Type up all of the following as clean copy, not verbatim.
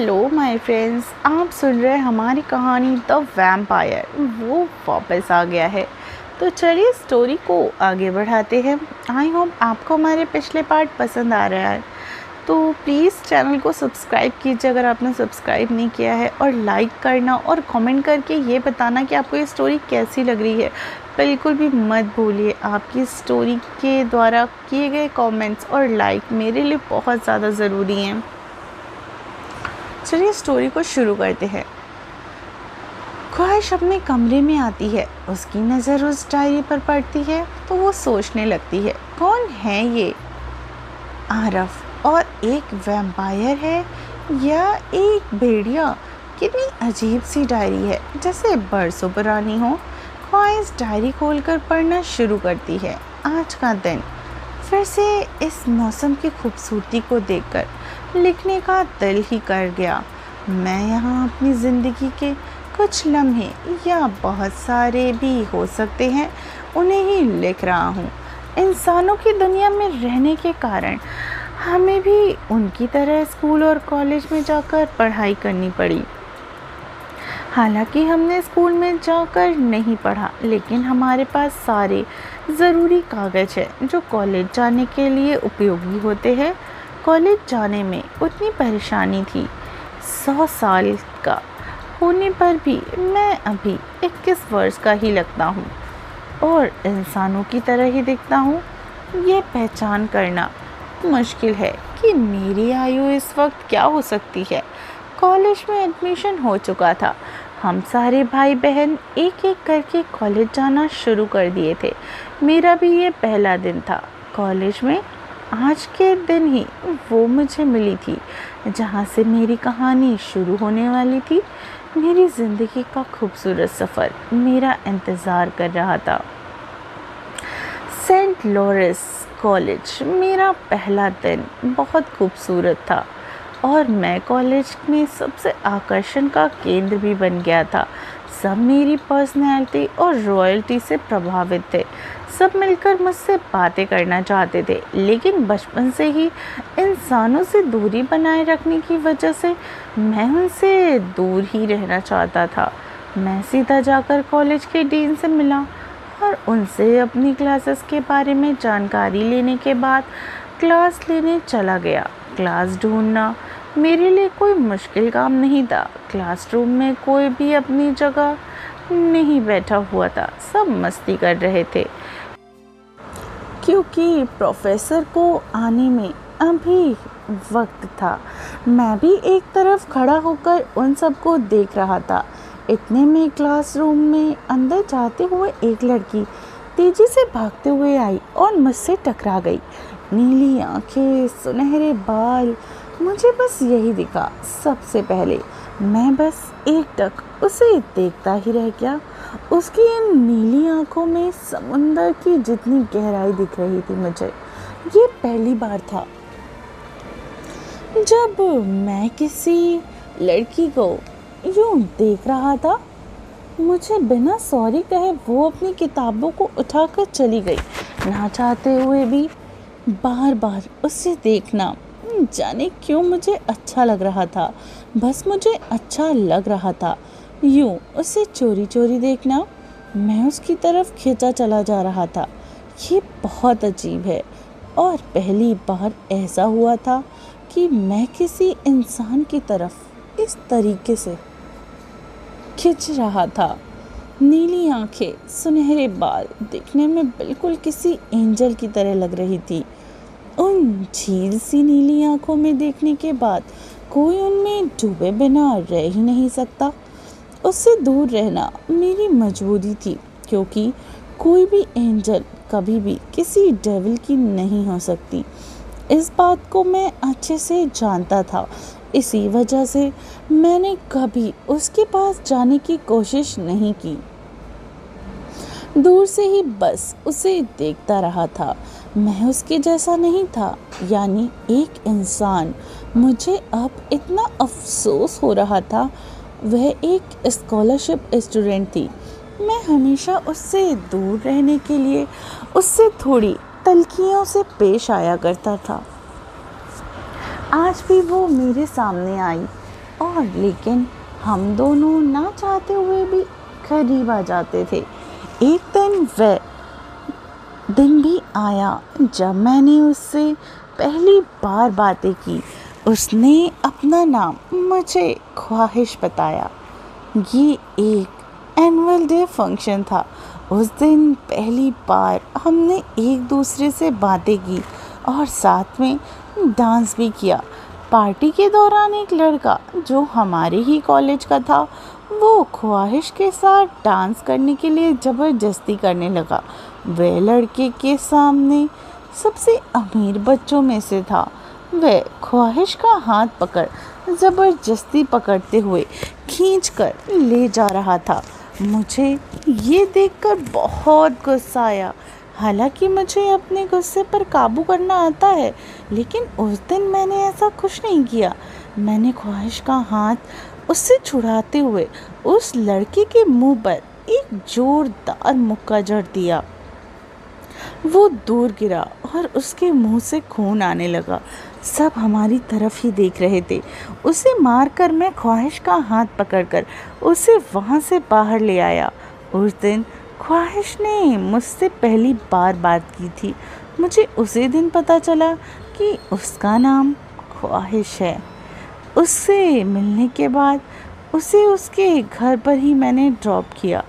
Hello my friends, आप सुन रहे हैं हमारी कहानी द वैम्पायर। वो वापस आ गया है। तो चलिए स्टोरी को आगे बढ़ाते हैं। आई होप आपको हमारे पिछले पार्ट पसंद आ रहा है। तो प्लीज़ चैनल को सब्सक्राइब कीजिए अगर आपने सब्सक्राइब नहीं किया है, और लाइक करना और कमेंट करके ये बताना कि आपको ये स्टोरी कैसी लग रही है। बिल्कुल भी मत भूलिए, आपकी स्टोरी के द्वारा किए गए कमेंट्स और लाइक मेरे लिए बहुत ज़्यादा ज़रूरी हैं। चलिए स्टोरी को शुरू करते हैं। ख्वाहिश अपने कमरे में आती है, उसकी नज़र उस डायरी पर पड़ती है तो वो सोचने लगती है, कौन है ये आरफ, और एक वैम्पायर है या एक भेड़िया। कितनी अजीब सी डायरी है, जैसे बरसों पुरानी हो। ख्वाहिश डायरी खोलकर पढ़ना शुरू करती है। आज का दिन फिर से इस मौसम की खूबसूरती को देखकर लिखने का दिल ही कर गया। मैं यहाँ अपनी ज़िंदगी के कुछ लम्हे या बहुत सारे भी हो सकते हैं, उन्हें ही लिख रहा हूँ। इंसानों की दुनिया में रहने के कारण हमें भी उनकी तरह स्कूल और कॉलेज में जाकर पढ़ाई करनी पड़ी। हालांकि हमने स्कूल में जाकर नहीं पढ़ा, लेकिन हमारे पास सारे ज़रूरी कागज़ हैं जो कॉलेज जाने के लिए उपयोगी होते हैं। कॉलेज जाने में उतनी परेशानी थी। 100 साल का होने पर भी मैं अभी 21 वर्ष का ही लगता हूँ और इंसानों की तरह ही दिखता हूँ। ये पहचान करना मुश्किल है कि मेरी आयु इस वक्त क्या हो सकती है। कॉलेज में एडमिशन हो चुका था। हम सारे भाई बहन एक एक करके कॉलेज जाना शुरू कर दिए थे। मेरा भी ये पहला दिन था कॉलेज में। आज के दिन ही वो मुझे मिली थी जहाँ से मेरी कहानी शुरू होने वाली थी। मेरी ज़िंदगी का खूबसूरत सफ़र मेरा इंतज़ार कर रहा था। Saint Lawrence College. मेरा पहला दिन बहुत खूबसूरत था और मैं कॉलेज में सबसे आकर्षण का केंद्र भी बन गया था। सब मेरी पर्सनैलिटी और रॉयल्टी से प्रभावित थे। सब मिलकर मुझसे बातें करना चाहते थे, लेकिन बचपन से ही इंसानों से दूरी बनाए रखने की वजह से मैं उनसे दूर ही रहना चाहता था। मैं सीधा जाकर कॉलेज के डीन से मिला और उनसे अपनी क्लासेस के बारे में जानकारी लेने के बाद क्लास लेने चला गया। क्लास ढूंढना मेरे लिए कोई मुश्किल काम नहीं था। क्लासरूम में कोई भी अपनी जगह नहीं बैठा हुआ था, सब मस्ती कर रहे थे क्योंकि प्रोफेसर को आने में अभी वक्त था। मैं भी एक तरफ खड़ा होकर उन सबको देख रहा था। इतने में क्लासरूम में अंदर जाते हुए एक लड़की तेजी से भागते हुए आई और मुझसे टकरा गई। नीली आंखें, सुनहरे बाल, मुझे बस यही दिखा सबसे पहले। मैं बस एकटक उसे देखता ही रह गया। उसकी इन नीली आंखों में समुंदर की जितनी गहराई दिख रही थी मुझे। ये पहली बार था जब मैं किसी लड़की को यूं देख रहा था। मुझे बिना सॉरी कहे वो अपनी किताबों को उठाकर चली गई। ना चाहते हुए भी बार बार उसे देखना जाने क्यों मुझे अच्छा लग रहा था। बस मुझे अच्छा लग रहा था यूं उसे चोरी चोरी देखना। मैं उसकी तरफ खींचा चला जा रहा था। ये बहुत अजीब है और पहली बार ऐसा हुआ था कि मैं किसी इंसान की तरफ इस तरीके से खिंच रहा था। नीली आंखें, सुनहरे बाल, दिखने में बिल्कुल किसी एंजल की तरह लग रही थी। उन झील सी नीली आंखों में देखने के बाद कोई उनमें डूबे बिना रह ही नहीं सकता। उससे दूर रहना मेरी मजबूरी थी, क्योंकि कोई भी एंजल कभी भी किसी डेविल की नहीं हो सकती। इस बात को मैं अच्छे से जानता था। इसी वजह से मैंने कभी उसके पास जाने की कोशिश नहीं की। दूर से ही बस उसे देखता रहा था। मैं उसके जैसा नहीं था, यानी एक इंसान। मुझे अब इतना अफसोस हो रहा था। वह एक स्कॉलरशिप स्टूडेंट थी। मैं हमेशा उससे दूर रहने के लिए उससे थोड़ी तल्खियों से पेश आया करता था। आज भी वो मेरे सामने आई। और लेकिन हम दोनों ना चाहते हुए भी करीब आ जाते थे। एक दिन वह दिन भी आया जब मैंने उससे पहली बार बातें की। उसने अपना नाम मुझे ख्वाहिश बताया। ये एक एनुअल डे फंक्शन था। उस दिन पहली बार हमने एक दूसरे से बातें की और साथ में डांस भी किया। पार्टी के दौरान एक लड़का जो हमारे ही कॉलेज का था, वो ख्वाहिश के साथ डांस करने के लिए ज़बरदस्ती करने लगा। वह लड़के के सामने सबसे अमीर बच्चों में से था। वह ख्वाहिश का हाथ पकड़ ज़बरदस्ती पकड़ते हुए खींचकर ले जा रहा था। मुझे ये देखकर बहुत गुस्सा आया। हालांकि मुझे अपने गुस्से पर काबू करना आता है, लेकिन उस दिन मैंने ऐसा कुछ नहीं किया। मैंने ख्वाहिश का हाथ उससे छुड़ाते हुए उस लड़के के मुंह पर एक जोरदार मुक्का जड़ दिया। वो दूर गिरा और उसके मुंह से खून आने लगा। सब हमारी तरफ ही देख रहे थे। उसे मारकर मैं ख्वाहिश का हाथ पकड़कर उसे वहाँ से बाहर ले आया। उस दिन ख्वाहिश ने मुझसे पहली बार बात की थी। मुझे उसी दिन पता चला कि उसका नाम ख्वाहिश है। उससे मिलने के बाद उसे उसके घर पर ही मैंने ड्रॉप किया।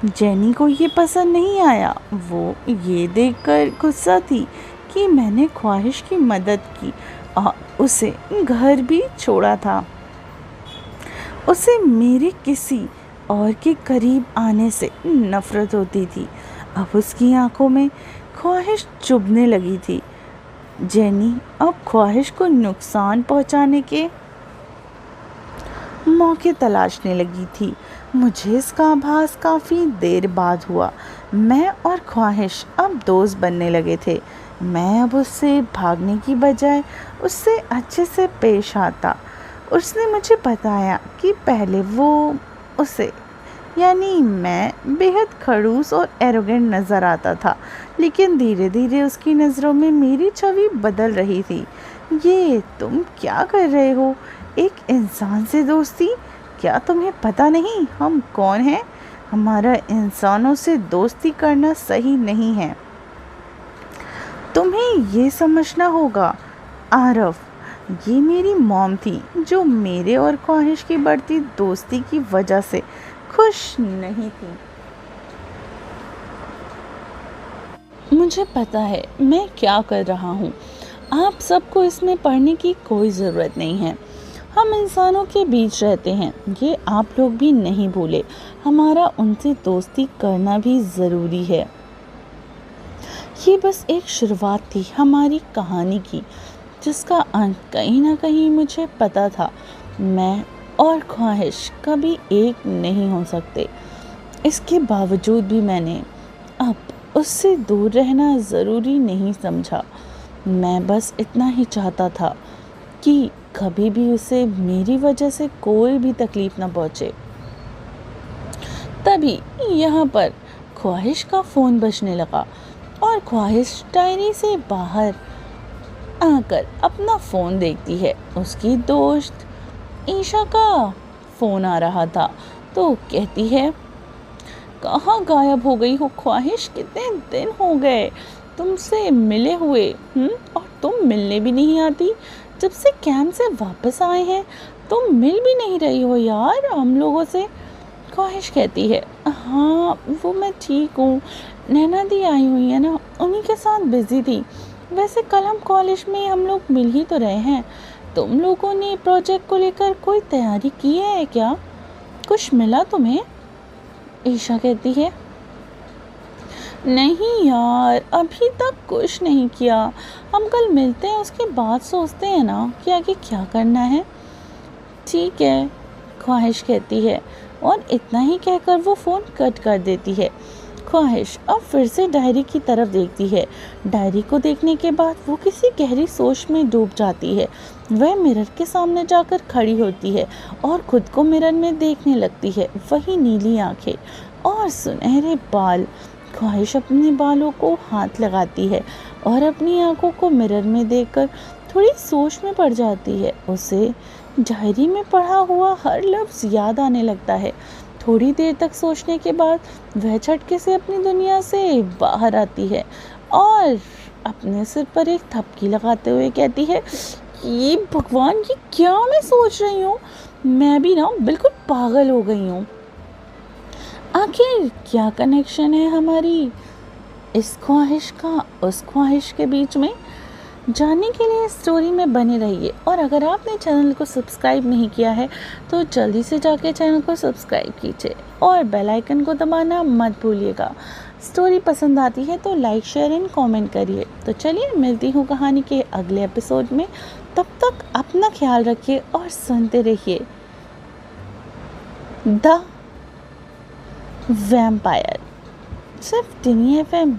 जेनी को ये पसंद नहीं आया। वो ये देखकर गुस्सा थी कि मैंने ख्वाहिश की मदद की और उसे घर भी छोड़ा था। उसे मेरे किसी और के करीब आने से नफरत होती थी। अब उसकी आंखों में ख्वाहिश चुभने लगी थी। जेनी अब ख्वाहिश को नुकसान पहुंचाने के मौके तलाशने लगी थी। मुझे इसका आभास काफ़ी देर बाद हुआ। मैं और ख्वाहिश अब दोस्त बनने लगे थे। मैं अब उससे भागने की बजाय उससे अच्छे से पेश आता। उसने मुझे बताया कि पहले वो उसे यानी मैं बेहद खड़ूस और एरोगेंट नज़र आता था, लेकिन धीरे धीरे उसकी नज़रों में मेरी छवि बदल रही थी। ये तुम क्या कर रहे हो? एक इंसान से दोस्ती? क्या तुम्हें पता नहीं हम कौन हैं? हमारा इंसानों से दोस्ती करना सही नहीं है। तुम्हें ये समझना होगा। आरफ, ये मेरी मॉम थी जो मेरे और ख्वाहिश की बढ़ती दोस्ती की वजह से खुश नहीं थी। मुझे पता है मैं क्या कर रहा हूँ। आप सबको इसमें पढ़ने की कोई ज़रूरत नहीं है। हम इंसानों के बीच रहते हैं, ये आप लोग भी नहीं भूले। हमारा उनसे दोस्ती करना भी ज़रूरी है। ये बस एक शुरुआत थी हमारी कहानी की, जिसका अंत कहीं ना कहीं मुझे पता था। मैं और ख्वाहिश कभी एक नहीं हो सकते। इसके बावजूद भी मैंने अब उससे दूर रहना ज़रूरी नहीं समझा। मैं बस इतना ही चाहता था कि कभी भी उसे मेरी वजह से कोई भी तकलीफ़ ना पहुँचे। तभी यहाँ पर ख्वाहिश का फ़ोन बजने लगा और ख्वाहिश डायरी से बाहर आकर अपना फ़ोन देखती है। उसकी दोस्त ईशा का फ़ोन आ रहा था तो कहती है, कहाँ गायब हो गई हो ख्वाहिश? कितने दिन हो गए तुमसे मिले हुए। और तुम मिलने भी नहीं आती। जब से कैंप से वापस आए हैं तुम मिल भी नहीं रही हो यार हम लोगों से। ख्वाहिश कहती है, हाँ वो मैं ठीक हूँ, नैना दी आई हुई है ना, उन्हीं के साथ बिज़ी थी। वैसे कल हम कॉलेज में हम लोग मिल ही तो रहे हैं। तुम लोगों ने प्रोजेक्ट को लेकर कोई तैयारी की है क्या? कुछ मिला तुम्हें? ईशा कहती है, नहीं यार अभी तक कुछ नहीं किया। हम कल मिलते हैं, उसके बाद सोचते हैं ना कि आगे क्या करना है। ठीक है, ख्वाहिश कहती है और इतना ही कहकर वो फ़ोन कट कर देती है। ख्वाहिश अब फिर से डायरी की तरफ देखती है। डायरी को देखने के बाद वो किसी गहरी सोच में डूब जाती है। वह मिरर के सामने जाकर खड़ी होती है और खुद को मिरर में देखने लगती है। वही नीली आंखें और सुनहरे बाल। ख्वाहिश अपने बालों को हाथ लगाती है और अपनी आंखों को मिरर में देखकर थोड़ी सोच में पड़ जाती है। उसे डायरी में पढ़ा हुआ हर लफ्ज़ याद आने लगता है। थोड़ी देर तक सोचने के बाद वह झटके से अपनी दुनिया से बाहर आती है और अपने सिर पर एक थपकी लगाते हुए कहती है, ये भगवान, ये क्या मैं सोच रही हूँ? मैं भी ना बिल्कुल पागल हो गई हूँ। आखिर क्या कनेक्शन है हमारी इस ख्वाहिश का उस ख्वाहिश के बीच में? जानने के लिए स्टोरी में बने रहिए। और अगर आपने चैनल को सब्सक्राइब नहीं किया है तो जल्दी से जाके चैनल को सब्सक्राइब कीजिए और बेल आइकन को दबाना मत भूलिएगा। स्टोरी पसंद आती है तो लाइक, शेयर एंड कमेंट करिए। तो चलिए मिलती हूँ कहानी के अगले एपिसोड में। तब तक अपना ख्याल रखिए और सुनते रहिए द वैम्पायर, सिर्फ टिनी FM।